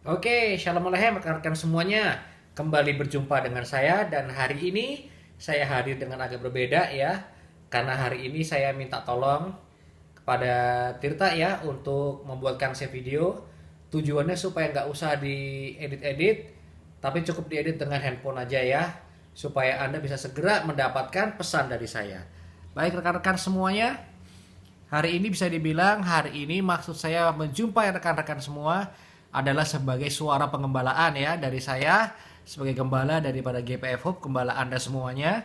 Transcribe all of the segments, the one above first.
Oke, Shalom Aleichem rekan-rekan semuanya. Kembali berjumpa dengan saya dan hari ini saya hadir dengan agak berbeda ya. Karena hari ini saya minta tolong kepada Tirta ya untuk membuatkan saya video. Tujuannya supaya nggak usah diedit-edit, tapi cukup diedit dengan handphone aja ya. Supaya Anda bisa segera mendapatkan pesan dari saya. Baik rekan-rekan semuanya, hari ini bisa dibilang hari ini maksud saya menjumpai rekan-rekan semua adalah sebagai suara pengembalaan ya dari saya sebagai gembala daripada GPF Hope, gembala Anda semuanya.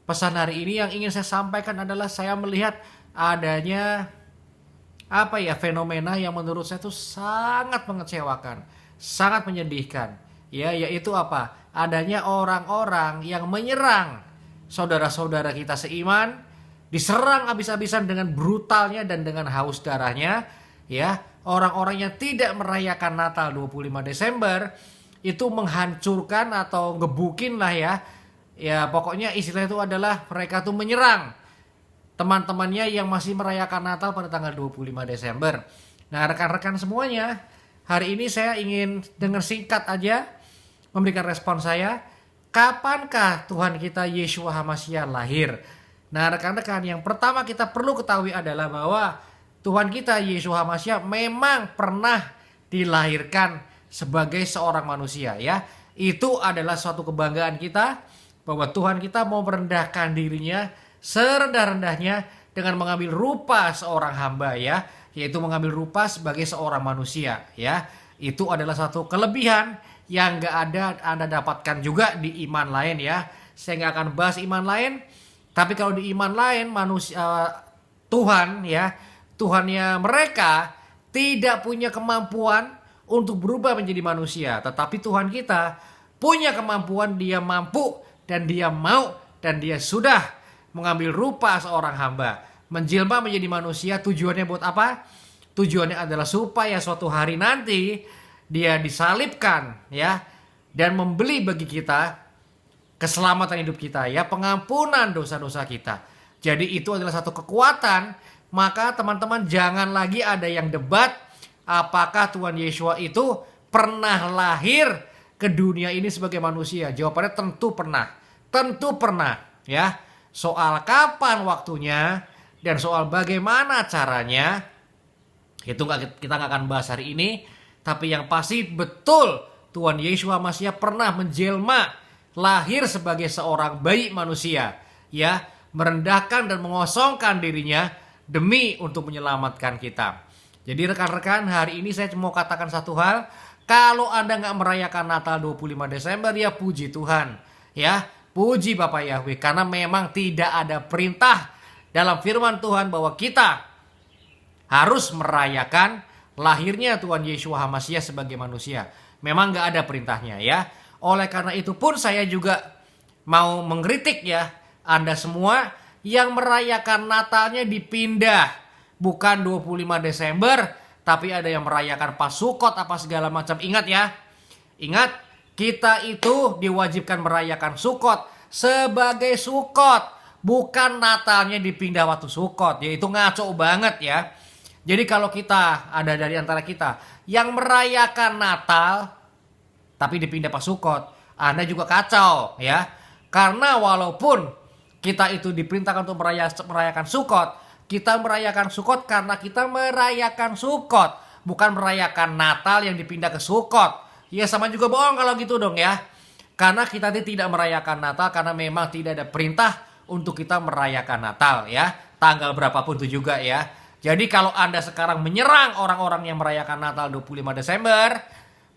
Pesan hari ini yang ingin saya sampaikan adalah saya melihat adanya fenomena yang menurut saya itu sangat mengecewakan, sangat menyedihkan. Ya, yaitu apa? Adanya orang-orang yang menyerang saudara-saudara kita seiman, diserang habis-habisan dengan brutalnya dan dengan haus darahnya, ya. Orang-orang yang tidak merayakan Natal 25 Desember itu menghancurkan atau ngebukin lah ya. Ya, pokoknya istilah itu adalah mereka tuh menyerang teman-temannya yang masih merayakan Natal pada tanggal 25 Desember. Nah, rekan-rekan semuanya, hari ini saya ingin dengar singkat aja memberikan respon saya. Kapankah Tuhan kita Yeshua HaMashiach lahir? Nah, rekan-rekan, yang pertama kita perlu ketahui adalah bahwa Tuhan kita Yeshua HaMashiach memang pernah dilahirkan sebagai seorang manusia ya. Itu adalah suatu kebanggaan kita bahwa Tuhan kita mau merendahkan dirinya serendah-rendahnya dengan mengambil rupa seorang hamba ya, yaitu mengambil rupa sebagai seorang manusia ya. Itu adalah satu kelebihan yang gak ada Anda dapatkan juga di iman lain ya. Saya gak akan bahas iman lain, tapi kalau di iman lain manusia Tuhan ya, Tuhannya mereka tidak punya kemampuan untuk berubah menjadi manusia. Tetapi Tuhan kita punya kemampuan, dia mampu dan dia mau dan dia sudah mengambil rupa seorang hamba. Menjelma menjadi manusia tujuannya buat apa? Tujuannya adalah supaya suatu hari nanti dia disalibkan ya, dan membeli bagi kita keselamatan hidup kita ya, pengampunan dosa-dosa kita. Jadi itu adalah satu kekuatan. Maka teman-teman jangan lagi ada yang debat apakah Tuhan Yeshua itu pernah lahir ke dunia ini sebagai manusia. Jawabannya tentu pernah. Tentu pernah ya. Soal kapan waktunya dan soal bagaimana caranya itu kita nggak akan bahas hari ini. Tapi yang pasti betul Tuhan Yeshua HaMashiach pernah menjelma, lahir sebagai seorang bayi manusia ya, merendahkan dan mengosongkan dirinya demi untuk menyelamatkan kita. Jadi rekan-rekan, hari ini saya mau katakan satu hal. Kalau Anda nggak merayakan Natal 25 Desember, ya puji Tuhan. Ya, puji Bapak Yahweh. Karena memang tidak ada perintah dalam firman Tuhan bahwa kita harus merayakan lahirnya Tuhan Yeshua HaMashiach sebagai manusia. Memang nggak ada perintahnya ya. Oleh karena itu pun saya juga mau mengkritik ya Anda semua yang merayakan Natalnya dipindah, bukan 25 Desember, tapi ada yang merayakan pas Sukot apa segala macam. Ingat ya, ingat kita itu diwajibkan merayakan Sukot sebagai Sukot, bukan Natalnya dipindah waktu Sukot. Ya itu ngaco banget ya. Jadi kalau kita ada dari antara kita yang merayakan Natal tapi dipindah pas Sukot, Anda juga kacau ya. Karena walaupun kita itu diperintahkan untuk merayakan Sukot, kita merayakan Sukot karena kita merayakan Sukot, bukan merayakan Natal yang dipindah ke Sukot. Ya sama juga bohong kalau gitu dong ya. Karena kita tidak merayakan Natal karena memang tidak ada perintah untuk kita merayakan Natal ya. Tanggal berapapun itu juga ya. Jadi kalau Anda sekarang menyerang orang-orang yang merayakan Natal 25 Desember,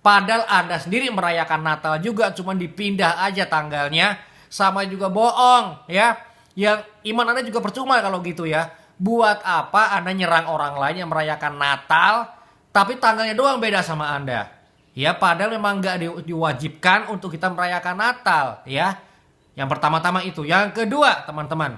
padahal Anda sendiri merayakan Natal juga, cuma dipindah aja tanggalnya, sama juga bohong ya. Yang iman Anda juga percuma kalau gitu ya. Buat apa Anda nyerang orang lain yang merayakan Natal tapi tanggalnya doang beda sama Anda? Ya padahal memang nggak diwajibkan untuk kita merayakan Natal ya. Yang pertama-tama itu. Yang kedua teman-teman,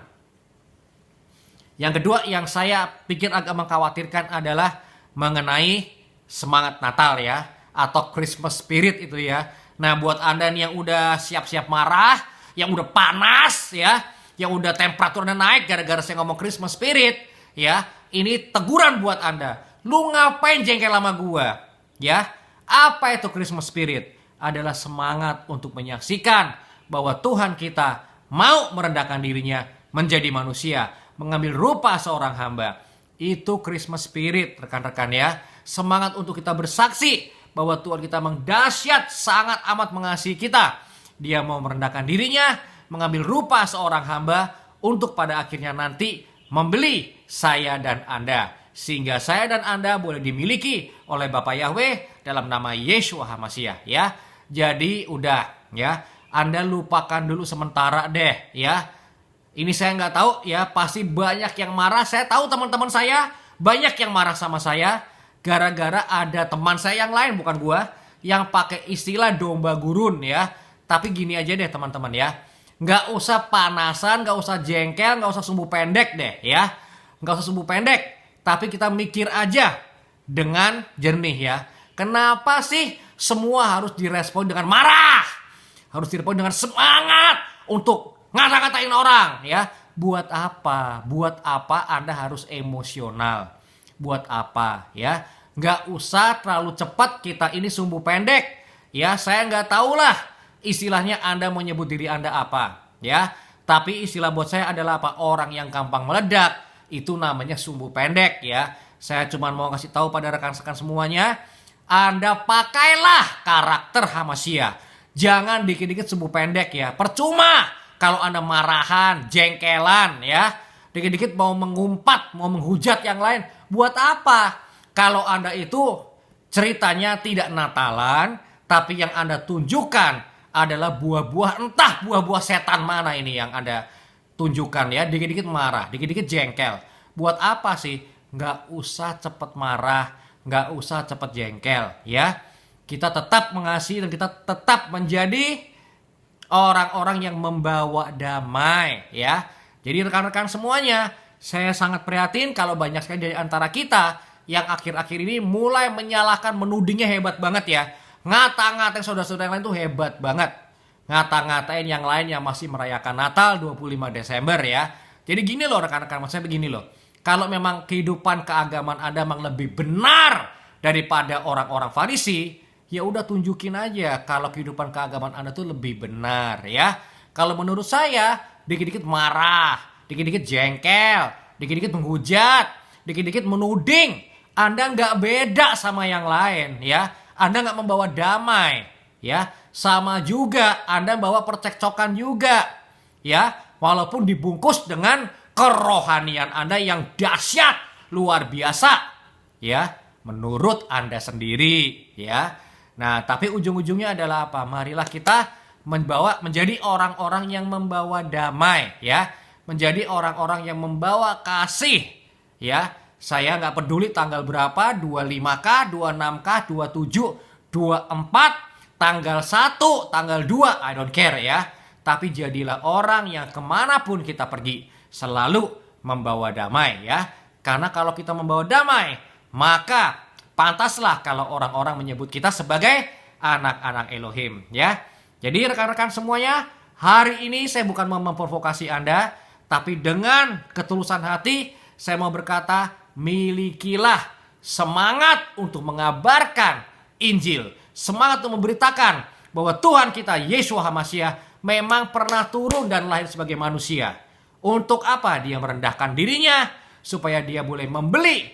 yang kedua yang saya pikir agak mengkhawatirkan adalah mengenai semangat Natal ya, atau Christmas spirit itu ya. Nah buat Anda nih yang udah siap-siap marah, yang udah panas ya, yang udah temperaturnya naik gara-gara saya ngomong Christmas spirit ya, ini teguran buat Anda. Lu ngapain jengkel sama gua? Ya, Apa itu Christmas spirit? Adalah semangat untuk menyaksikan bahwa Tuhan kita mau merendahkan dirinya menjadi manusia, mengambil rupa seorang hamba. Itu Christmas spirit, rekan-rekan ya. Semangat untuk kita bersaksi bahwa Tuhan kita memang dahsyat, sangat amat mengasihi kita. Dia mau merendahkan dirinya, mengambil rupa seorang hamba untuk pada akhirnya nanti membeli saya dan Anda. Sehingga saya dan Anda boleh dimiliki oleh Bapa Yahweh dalam nama Yeshua HaMashiach ya. Jadi udah ya, Anda lupakan dulu sementara deh ya. Ini saya nggak tahu ya, pasti banyak yang marah. Saya tahu teman-teman saya banyak yang marah sama saya gara-gara ada teman saya yang lain, bukan gua, yang pakai istilah domba gurun ya. Tapi gini aja deh teman-teman ya, nggak usah panasan, nggak usah jengkel, nggak usah sumbu pendek deh ya. Nggak usah sumbu pendek. Tapi kita mikir aja dengan jernih ya. Kenapa sih semua harus direspon dengan marah? Harus direspon dengan semangat untuk ngata-ngatain orang ya. Buat apa? Buat apa Anda harus emosional? Buat apa ya? Nggak usah terlalu cepat kita ini sumbu pendek. Ya, saya nggak tahu lah istilahnya Anda mau nyebut diri Anda apa ya. Tapi istilah buat saya adalah apa? Orang yang gampang meledak. Itu namanya sumbu pendek ya. Saya cuma mau kasih tahu pada rekan-rekan semuanya, Anda pakailah karakter Hamashiach. Jangan dikit-dikit sumbu pendek ya. Percuma kalau Anda marahan, jengkelan ya. Dikit-dikit mau mengumpat, mau menghujat yang lain. Buat apa? Kalau Anda itu ceritanya tidak Natalan, tapi yang Anda tunjukkan adalah buah-buah, entah buah-buah setan mana ini yang Anda tunjukkan ya, dikit-dikit marah, dikit-dikit jengkel. Buat apa sih? Nggak usah cepet marah, nggak usah cepet jengkel ya. Kita tetap mengasihi dan kita tetap menjadi orang-orang yang membawa damai ya. Jadi rekan-rekan semuanya, saya sangat prihatin kalau banyak sekali dari antara kita yang akhir-akhir ini mulai menyalahkan, menudingnya hebat banget ya. Ngata-ngatain saudara-saudara yang lain tuh hebat banget. Ngata-ngatain yang lain yang masih merayakan Natal 25 Desember ya. Jadi gini loh rekan-rekan, maksudnya begini loh. Kalau memang kehidupan keagamaan Anda memang lebih benar daripada orang-orang Farisi, ya udah tunjukin aja kalau kehidupan keagamaan Anda tuh lebih benar ya. Kalau menurut saya, dikit-dikit marah, dikit-dikit jengkel, dikit-dikit menghujat, dikit-dikit menuding, Anda nggak beda sama yang lain ya. Anda nggak membawa damai ya. Sama juga Anda bawa percekcokan juga ya, walaupun dibungkus dengan kerohanian Anda yang dahsyat luar biasa ya, menurut Anda sendiri ya. Nah, tapi ujung-ujungnya adalah apa? Marilah kita menjadi orang-orang yang membawa damai ya, menjadi orang-orang yang membawa kasih ya. Saya nggak peduli tanggal berapa, 25K, 26K, 27, 24, tanggal 1, tanggal 2, I don't care ya. Tapi jadilah orang yang kemanapun kita pergi selalu membawa damai ya. Karena kalau kita membawa damai, maka pantaslah kalau orang-orang menyebut kita sebagai anak-anak Elohim ya. Jadi rekan-rekan semuanya, hari ini saya bukan mau memprovokasi Anda, tapi dengan ketulusan hati saya mau berkata, milikilah semangat untuk mengabarkan Injil. Semangat untuk memberitakan bahwa Tuhan kita Yeshua HaMashiach memang pernah turun dan lahir sebagai manusia. Untuk apa? Dia merendahkan dirinya supaya dia boleh membeli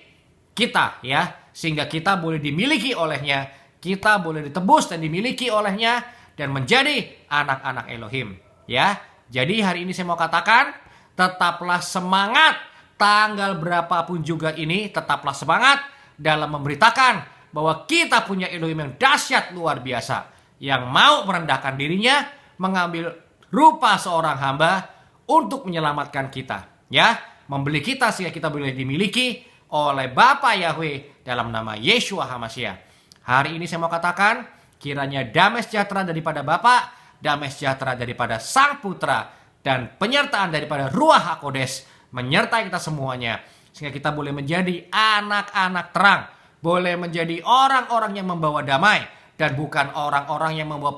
kita ya, sehingga kita boleh dimiliki olehnya, kita boleh ditebus dan dimiliki olehnya dan menjadi anak-anak Elohim ya. Jadi hari ini saya mau katakan, tetaplah semangat. Tanggal berapapun juga ini, tetaplah semangat dalam memberitakan bahwa kita punya Elohim yang dahsyat luar biasa, yang mau merendahkan dirinya, mengambil rupa seorang hamba untuk menyelamatkan kita ya, membeli kita sehingga kita boleh dimiliki oleh Bapa Yahweh dalam nama Yeshua HaMashiach. Hari ini saya mau katakan, kiranya damai sejahtera daripada Bapa, damai sejahtera daripada Sang Putra, dan penyertaan daripada Ruach HaKodes menyertai kita semuanya, sehingga kita boleh menjadi anak-anak terang, boleh menjadi orang-orang yang membawa damai, dan bukan orang-orang yang membawa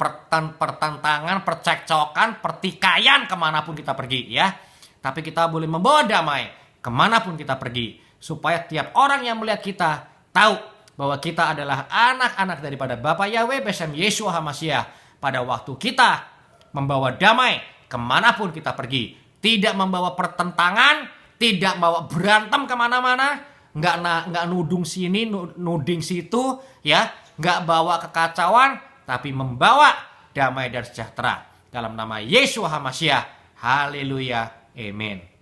pertentangan, percekcokan, pertikaian kemanapun kita pergi ya. Tapi kita boleh membawa damai kemanapun kita pergi, supaya tiap orang yang melihat kita tahu bahwa kita adalah anak-anak daripada Bapa Yahweh Besem Yeshua HaMashiach. Pada waktu kita membawa damai kemanapun kita pergi, tidak membawa pertentangan, tidak bawa berantem kemana-mana, nggak nudung sini, nuding situ, ya, nggak bawa kekacauan, tapi membawa damai dan sejahtera dalam nama Yeshua HaMashiach. Haleluya, amin.